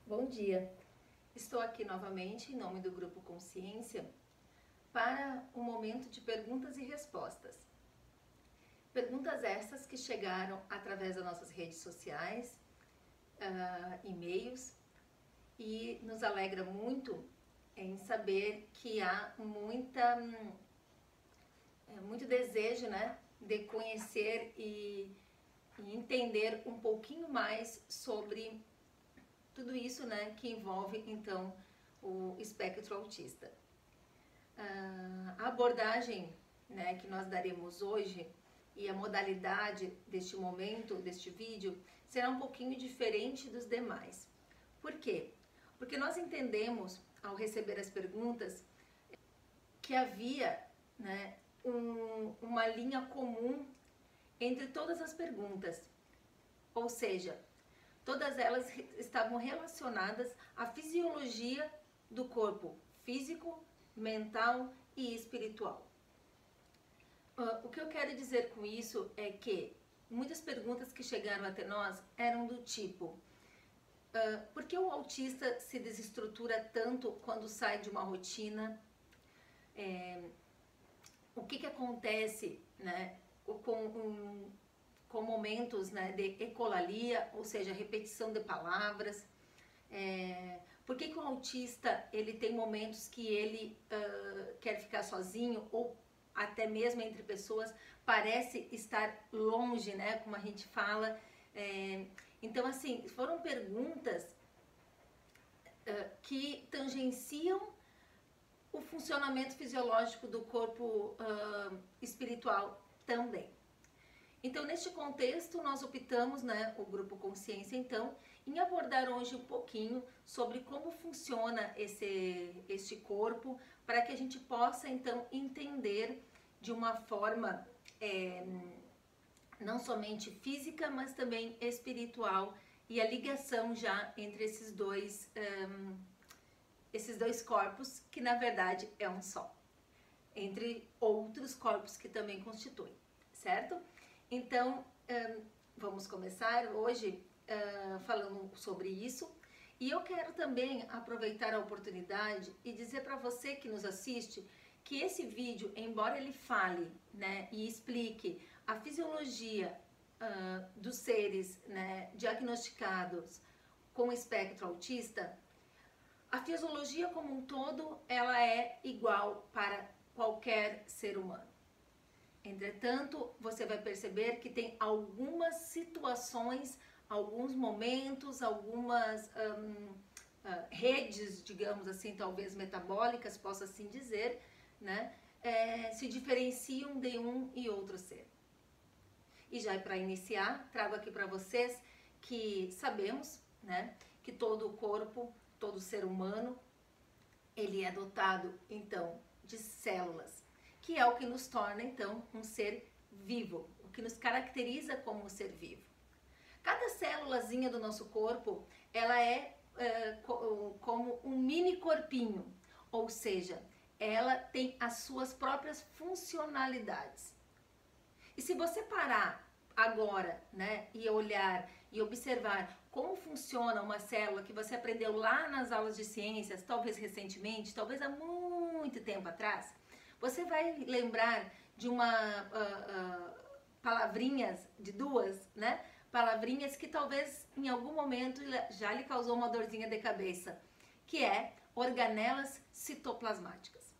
Bom dia! Estou aqui novamente em nome do Grupo Consciência para um momento de perguntas e respostas. Perguntas essas que chegaram através das nossas redes sociais, e-mails, e nos alegra muito em saber que há muito desejo, né, de conhecer e entender um pouquinho mais sobre tudo isso, né, que envolve então o espectro autista. A abordagem, né, que nós daremos hoje e a modalidade deste momento, deste vídeo, será um pouquinho diferente dos demais. Por quê? Porque nós entendemos, ao receber as perguntas, que havia, né, uma linha comum entre todas as perguntas, ou seja, todas elas estavam relacionadas à fisiologia do corpo físico, mental e espiritual. O que eu quero dizer com isso é que muitas perguntas que chegaram até nós eram do tipo: por que o autista se desestrutura tanto quando sai de uma rotina? O que acontece, né, com momentos, né, de ecolalia, ou seja, repetição de palavras? Por que o autista ele tem momentos que ele quer ficar sozinho ou até mesmo entre pessoas parece estar longe, né, como a gente fala? Então, assim, foram perguntas que tangenciam o funcionamento fisiológico do corpo espiritual também. Então, neste contexto, nós optamos, né, o Grupo Consciência, então, em abordar hoje um pouquinho sobre como funciona este corpo, para que a gente possa, então, entender de uma forma não somente física, mas também espiritual, e a ligação já entre esses dois corpos, que na verdade é um só, entre outros corpos que também constituem, certo? Então, vamos começar hoje falando sobre isso. E eu quero também aproveitar a oportunidade e dizer para você que nos assiste que esse vídeo, embora ele fale, né, e explique a fisiologia dos seres, né, diagnosticados com espectro autista, a fisiologia como um todo, ela é igual para qualquer ser humano. Entretanto, você vai perceber que tem algumas situações, alguns momentos, algumas redes, digamos assim, talvez metabólicas, posso assim dizer, né, se diferenciam de um e outro ser. E já para iniciar, trago aqui para vocês que sabemos, né, que todo o corpo, todo ser humano, ele é dotado, então, de células, que é o que nos torna, então, um ser vivo, o que nos caracteriza como um ser vivo. Cada célulazinha do nosso corpo, ela é como um mini corpinho, ou seja, ela tem as suas próprias funcionalidades. E se você parar agora, né, e olhar e observar como funciona uma célula que você aprendeu lá nas aulas de ciências, talvez recentemente, talvez há muito tempo atrás, você vai lembrar de palavrinhas, de duas, né, palavrinhas que talvez em algum momento já lhe causou uma dorzinha de cabeça, que é organelas citoplasmáticas.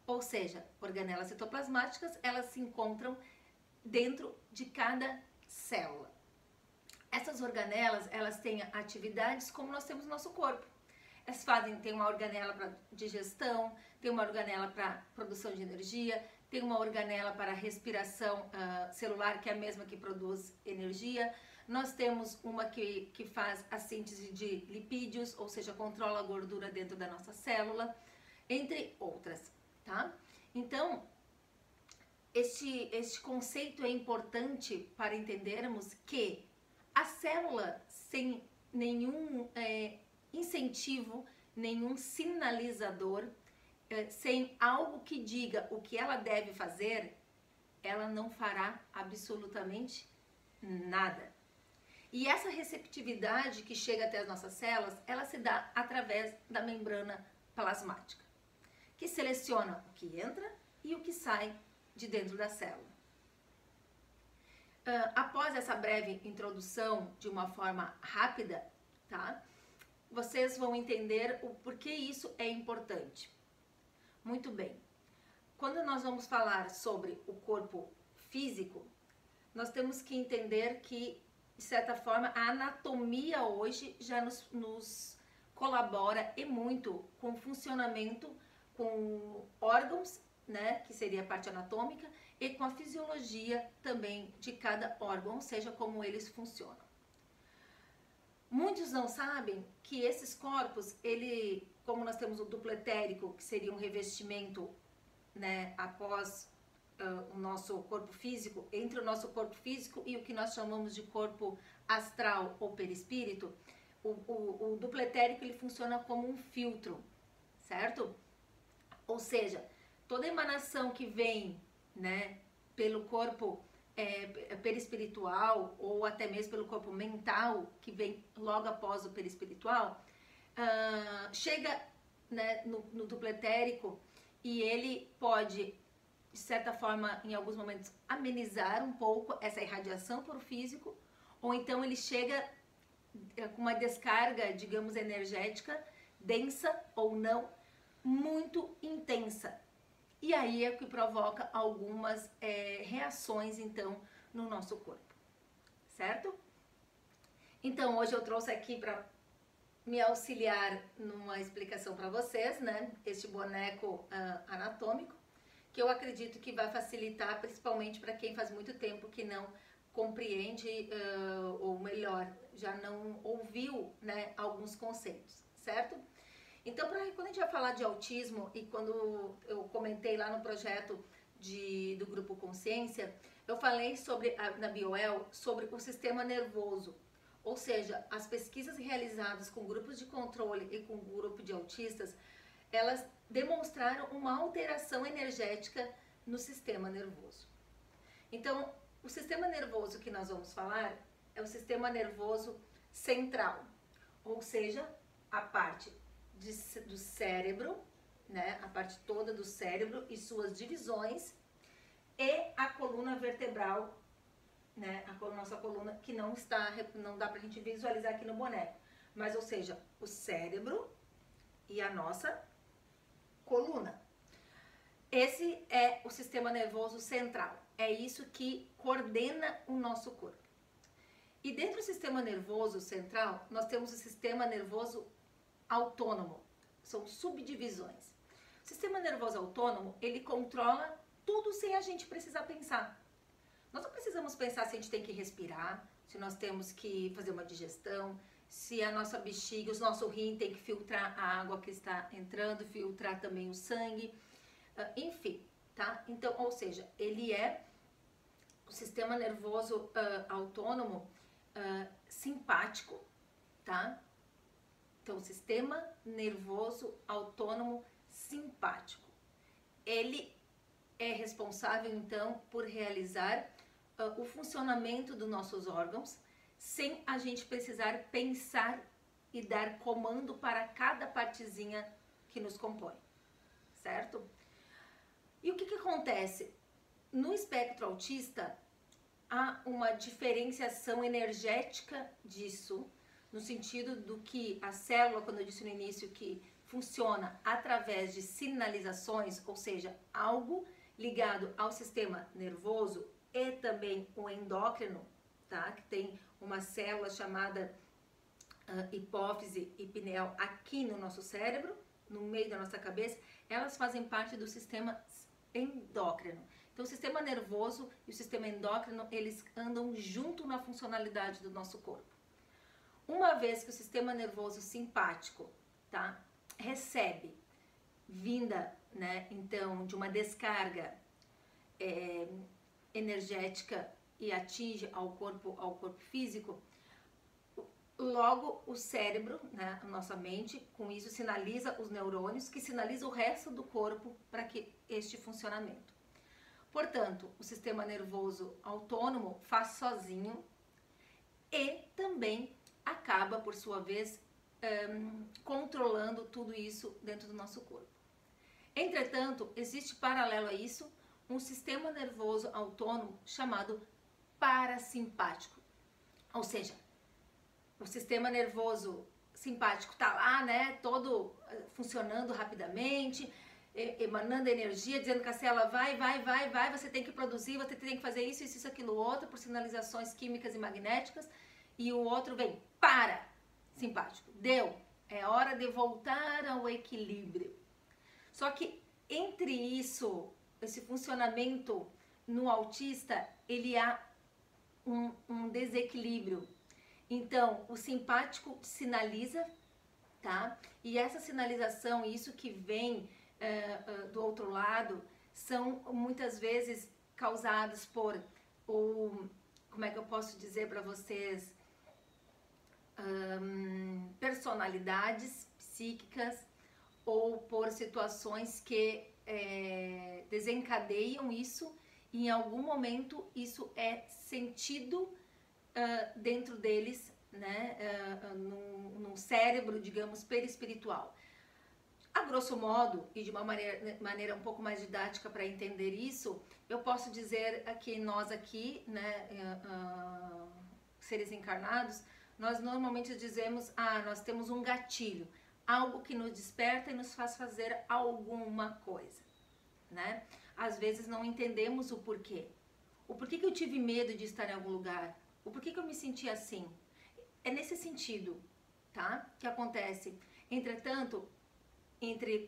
Ou seja, organelas citoplasmáticas, elas se encontram dentro de cada célula. Essas organelas, elas têm atividades como nós temos no nosso corpo. Elas tem uma organela para digestão, tem uma organela para produção de energia, tem uma organela para respiração celular, que é a mesma que produz energia. Nós temos uma que faz a síntese de lipídios, ou seja, controla a gordura dentro da nossa célula, entre outras, tá? Então, este conceito é importante para entendermos que a célula, sem nenhum incentivo, nenhum sinalizador, sem algo que diga o que ela deve fazer, ela não fará absolutamente nada. E essa receptividade que chega até as nossas células, ela se dá através da membrana plasmática, que seleciona o que entra e o que sai de dentro da célula. Após essa breve introdução de uma forma rápida, tá? Vocês vão entender o porquê isso é importante. Muito bem. Quando nós vamos falar sobre o corpo físico, nós temos que entender que, de certa forma, a anatomia hoje já nos colabora e muito com o funcionamento, com órgãos, né, que seria a parte anatômica, e com a fisiologia também de cada órgão, ou seja, como eles funcionam. Muitos não sabem que esses corpos, como nós temos o duplo etérico, que seria um revestimento, né, após o nosso corpo físico, entre o nosso corpo físico e o que nós chamamos de corpo astral ou perispírito, o duplo etérico ele funciona como um filtro, certo? Ou seja, toda emanação que vem, né, pelo corpo perispiritual ou até mesmo pelo corpo mental, que vem logo após o perispiritual, chega, né, no duplo etérico e ele pode, de certa forma, em alguns momentos, amenizar um pouco essa irradiação para o físico, ou então ele chega com uma descarga, digamos, energética, densa ou não, muito intensa. E aí é o que provoca algumas reações, então, no nosso corpo, certo? Então, hoje eu trouxe aqui para me auxiliar numa explicação para vocês, né? Este boneco anatômico, que eu acredito que vai facilitar, principalmente para quem faz muito tempo que não compreende, ou melhor, já não ouviu, né, alguns conceitos, certo? Então, quando a gente vai falar de autismo, e quando eu comentei lá no projeto do Grupo Consciência, eu falei na Bioel sobre o sistema nervoso, ou seja, as pesquisas realizadas com grupos de controle e com grupo de autistas, elas demonstraram uma alteração energética no sistema nervoso. Então, o sistema nervoso que nós vamos falar é o sistema nervoso central, ou seja, a parte do cérebro, né, a parte toda do cérebro e suas divisões, e a coluna vertebral, né, nossa coluna que não dá pra gente visualizar aqui no boneco, mas ou seja, o cérebro e a nossa coluna. Esse é o sistema nervoso central, é isso que coordena o nosso corpo. E dentro do sistema nervoso central, nós temos o sistema nervoso autônomo, são subdivisões. O sistema nervoso autônomo, ele controla tudo sem a gente precisar pensar. Nós não precisamos pensar se a gente tem que respirar, se nós temos que fazer uma digestão, se a nossa bexiga, o nosso rim tem que filtrar a água que está entrando, filtrar também o sangue, enfim, tá? Então, ou seja, ele é o sistema nervoso autônomo simpático, tá? Então, o sistema nervoso autônomo simpático. Ele é responsável, então, por realizar o funcionamento dos nossos órgãos, sem a gente precisar pensar e dar comando para cada partezinha que nos compõe, certo? E o que acontece? No espectro autista, há uma diferenciação energética disso, no sentido do que a célula, quando eu disse no início, que funciona através de sinalizações, ou seja, algo ligado ao sistema nervoso e também o endócrino, tá? Que tem uma célula chamada hipófise e pineal aqui no nosso cérebro, no meio da nossa cabeça, elas fazem parte do sistema endócrino. Então, o sistema nervoso e o sistema endócrino, eles andam junto na funcionalidade do nosso corpo. Uma vez que o sistema nervoso simpático, tá, recebe vinda, né, então, de uma descarga energética e atinge ao corpo físico, logo o cérebro, né, a nossa mente, com isso sinaliza os neurônios, que sinaliza o resto do corpo para que este funcionamento. Portanto, o sistema nervoso autônomo faz sozinho e também acaba, por sua vez, controlando tudo isso dentro do nosso corpo. Entretanto, existe paralelo a isso um sistema nervoso autônomo chamado parasimpático. Ou seja, o sistema nervoso simpático está lá, né, todo funcionando rapidamente, emanando energia, dizendo que a célula vai, você tem que produzir, você tem que fazer isso, aquilo, outro, por sinalizações químicas e magnéticas, e o outro vem, para, simpático, deu, é hora de voltar ao equilíbrio. Só que entre isso, esse funcionamento no autista, ele há um desequilíbrio. Então, o simpático sinaliza, tá? E essa sinalização, isso que vem do outro lado, são muitas vezes causados por, como é que eu posso dizer para vocês, personalidades psíquicas ou por situações que desencadeiam isso e em algum momento isso é sentido dentro deles, né, num cérebro, digamos, perispiritual. A grosso modo, e de uma maneira um pouco mais didática para entender isso, eu posso dizer que nós aqui, né, seres encarnados, nós normalmente dizemos, nós temos um gatilho, algo que nos desperta e nos faz fazer alguma coisa, né? Às vezes não entendemos o porquê. O porquê que eu tive medo de estar em algum lugar? O porquê que eu me senti assim? É nesse sentido, tá? Que acontece. Entretanto, entre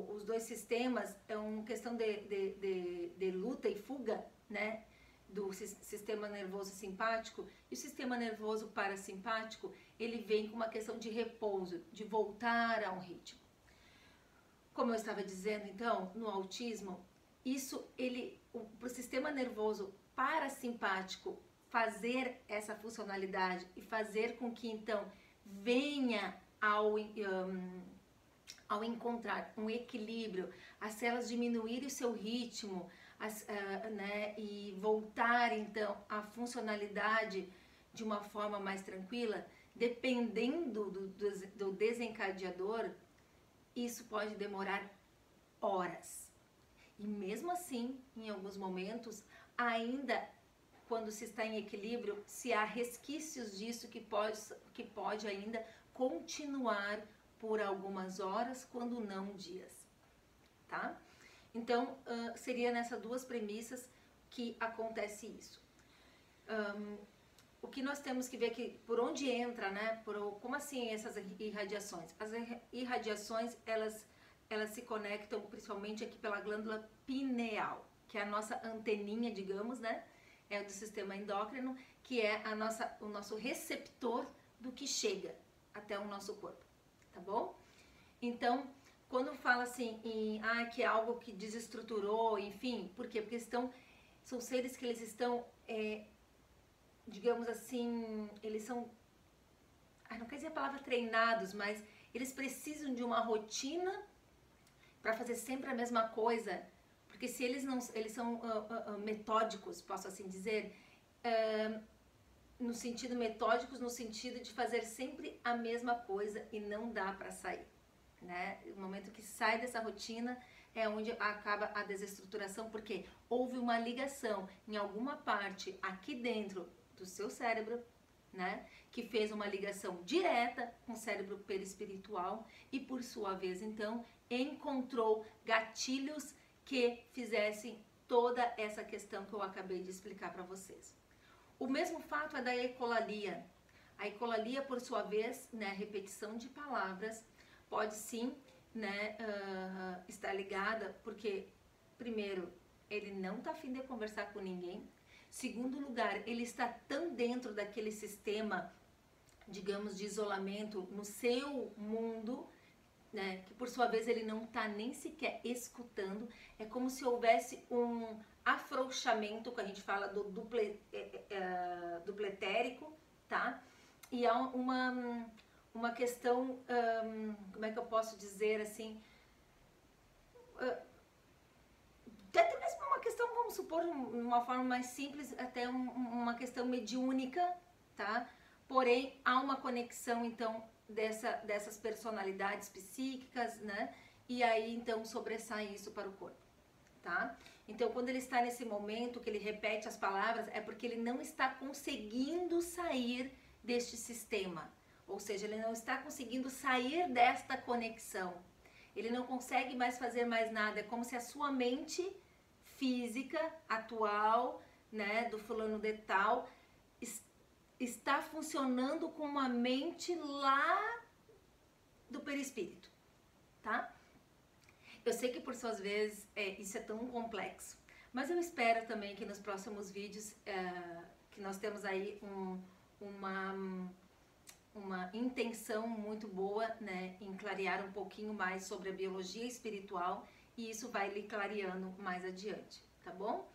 os dois sistemas, é uma questão de luta e fuga, né? Do sistema nervoso simpático, e o sistema nervoso parasimpático, ele vem com uma questão de repouso, de voltar a um ritmo. Como eu estava dizendo, então, no autismo, isso, para o sistema nervoso parasimpático fazer essa funcionalidade e fazer com que, então, venha ao encontrar um equilíbrio, as células diminuírem o seu ritmo, né, e voltar, então, à funcionalidade de uma forma mais tranquila, dependendo do desencadeador, isso pode demorar horas. E mesmo assim, em alguns momentos, ainda quando se está em equilíbrio, se há resquícios disso que pode ainda continuar por algumas horas, quando não dias, tá? Então, seria nessas duas premissas que acontece isso. O que nós temos que ver aqui, por onde entra, né? Como assim essas irradiações? As irradiações, elas se conectam principalmente aqui pela glândula pineal, que é a nossa anteninha, digamos, né? É do sistema endócrino, que é o nosso receptor do que chega até o nosso corpo, tá bom? Então, quando fala assim, que é algo que desestruturou, enfim, por quê? Porque são seres que eles estão, digamos assim, eles são, não quer dizer a palavra treinados, mas eles precisam de uma rotina para fazer sempre a mesma coisa, porque se eles são metódicos, posso assim dizer, no sentido metódicos, no sentido de fazer sempre a mesma coisa e não dá para sair, né? O momento que sai dessa rotina é onde acaba a desestruturação, porque houve uma ligação em alguma parte aqui dentro do seu cérebro, né, que fez uma ligação direta com o cérebro perispiritual e, por sua vez, então, encontrou gatilhos que fizessem toda essa questão que eu acabei de explicar para vocês. O mesmo fato é da ecolalia. A ecolalia, por sua vez, né, repetição de palavras, pode sim, né, estar ligada, porque, primeiro, ele não está afim de conversar com ninguém. Segundo lugar, ele está tão dentro daquele sistema, digamos, de isolamento no seu mundo, né, que por sua vez ele não está nem sequer escutando. É como se houvesse um afrouxamento, que a gente fala do dupletérico, tá? E há uma questão, como é que eu posso dizer assim, até mesmo uma questão, vamos supor, de uma forma mais simples, até uma questão mediúnica, tá? Porém, há uma conexão, então, dessas personalidades psíquicas, né? E aí, então, sobressai isso para o corpo, tá? Então, quando ele está nesse momento que ele repete as palavras, é porque ele não está conseguindo sair deste sistema. Ou seja, ele não está conseguindo sair desta conexão. Ele não consegue mais fazer mais nada. É como se a sua mente física, atual, né, do fulano de tal, está funcionando com uma mente lá do perispírito, tá? Eu sei que por suas vezes isso é tão complexo, mas eu espero também que nos próximos vídeos que nós temos aí uma intenção muito boa, né, em clarear um pouquinho mais sobre a biologia espiritual, e isso vai lhe clareando mais adiante, tá bom?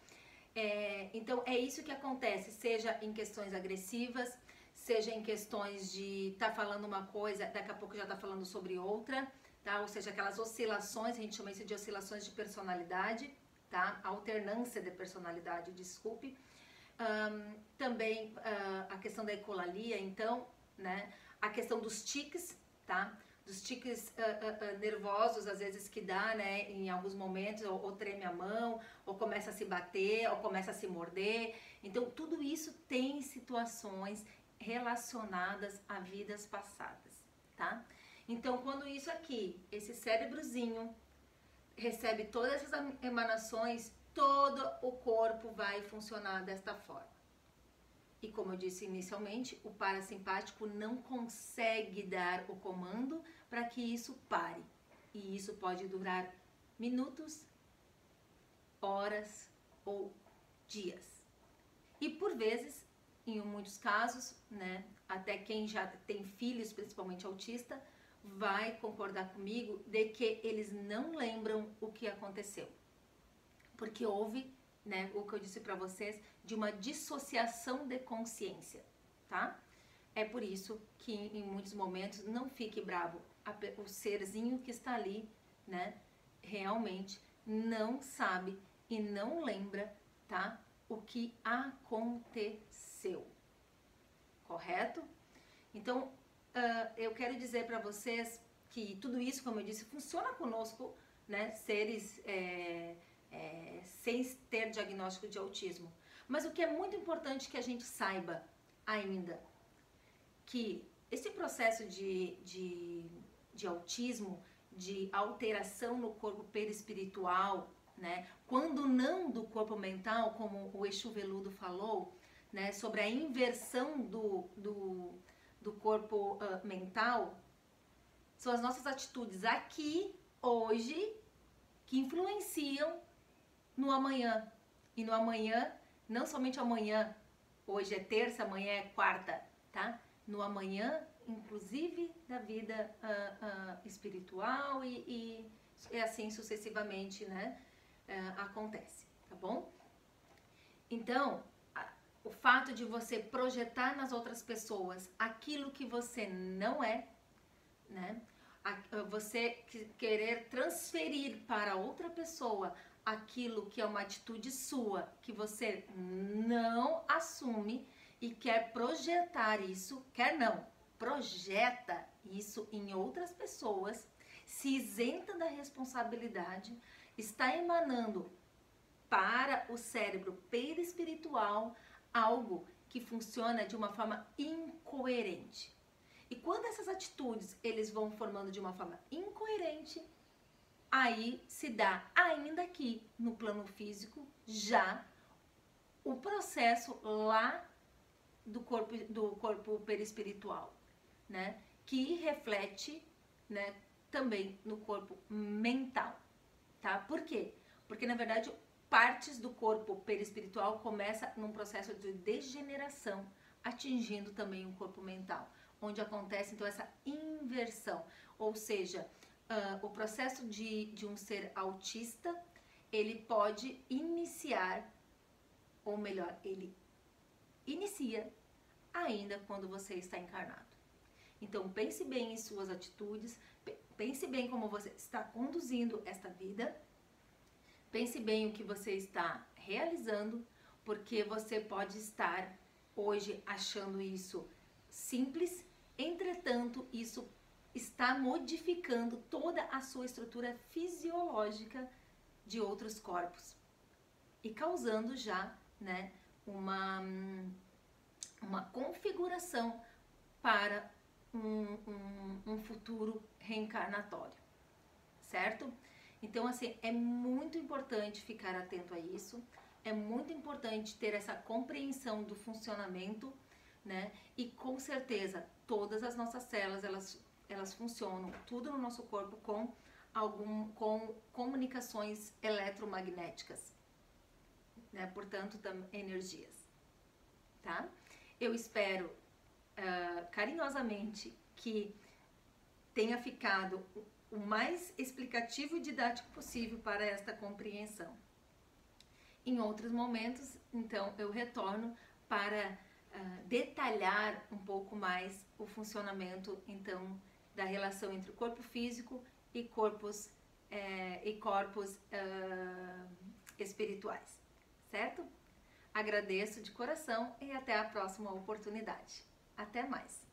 Então é isso que acontece, seja em questões agressivas, seja em questões de estar falando uma coisa, daqui a pouco já está falando sobre outra, tá? Ou seja, aquelas oscilações, a gente chama isso de oscilações de personalidade, tá? Alternância de personalidade, desculpe. Também a questão da ecolalia, então, né? A questão dos tiques, tá? Dos tiques nervosos, às vezes, que dá, né? Em alguns momentos, ou treme a mão, ou começa a se bater, ou começa a se morder. Então, tudo isso tem situações relacionadas a vidas passadas, tá? Então, quando isso aqui, esse cérebrozinho, recebe todas essas emanações, todo o corpo vai funcionar desta forma. E como eu disse inicialmente, o parasimpático não consegue dar o comando para que isso pare. E isso pode durar minutos, horas ou dias. E por vezes, em muitos casos, né, até quem já tem filhos, principalmente autista, vai concordar comigo de que eles não lembram o que aconteceu. Porque houve, né, o que eu disse para vocês, de uma dissociação de consciência, tá? É por isso que em muitos momentos não fique bravo, o serzinho que está ali, né, realmente não sabe e não lembra, tá, o que aconteceu, correto? Então, eu quero dizer para vocês que tudo isso, como eu disse, funciona conosco, né, seres sem ter diagnóstico de autismo. Mas o que é muito importante que a gente saiba ainda, que esse processo de autismo, de alteração no corpo perispiritual, né, quando não do corpo mental, como o Exu Veludo falou, né, sobre a inversão do corpo mental, são as nossas atitudes aqui, hoje, que influenciam no amanhã. E no amanhã, não somente amanhã, hoje é terça, amanhã é quarta, tá? No amanhã, inclusive da vida espiritual e assim sucessivamente, né? Acontece, tá bom? Então, o fato de você projetar nas outras pessoas aquilo que você não é, né? Você querer transferir para outra pessoa aquilo que é uma atitude sua, que você não assume e quer projetar isso, quer não, projeta isso em outras pessoas, se isenta da responsabilidade, está emanando para o cérebro perispiritual algo que funciona de uma forma incoerente. E quando essas atitudes eles vão formando de uma forma incoerente, aí se dá, ainda aqui no plano físico, já o processo lá do corpo perispiritual, né? Que reflete, né, também no corpo mental, tá? Por quê? Porque, na verdade, partes do corpo perispiritual começam num processo de degeneração, atingindo também o corpo mental, onde acontece, então, essa inversão. Ou seja, o processo de um ser autista, ele pode iniciar, ou melhor, ele inicia ainda quando você está encarnado. Então, pense bem em suas atitudes, pense bem como você está conduzindo esta vida, pense bem o que você está realizando, porque você pode estar hoje achando isso simples, entretanto, isso está modificando toda a sua estrutura fisiológica de outros corpos e causando já, né, uma configuração para um futuro reencarnatório, certo? Então, assim, é muito importante ficar atento a isso, é muito importante ter essa compreensão do funcionamento, né? E com certeza, todas as nossas células, elas funcionam, tudo no nosso corpo com comunicações eletromagnéticas, né? Portanto, energias, tá? Eu espero carinhosamente que tenha ficado o mais explicativo e didático possível para esta compreensão. Em outros momentos, então, eu retorno para detalhar um pouco mais o funcionamento, então, da relação entre o corpo físico e corpos espirituais, certo? Agradeço de coração e até a próxima oportunidade. Até mais!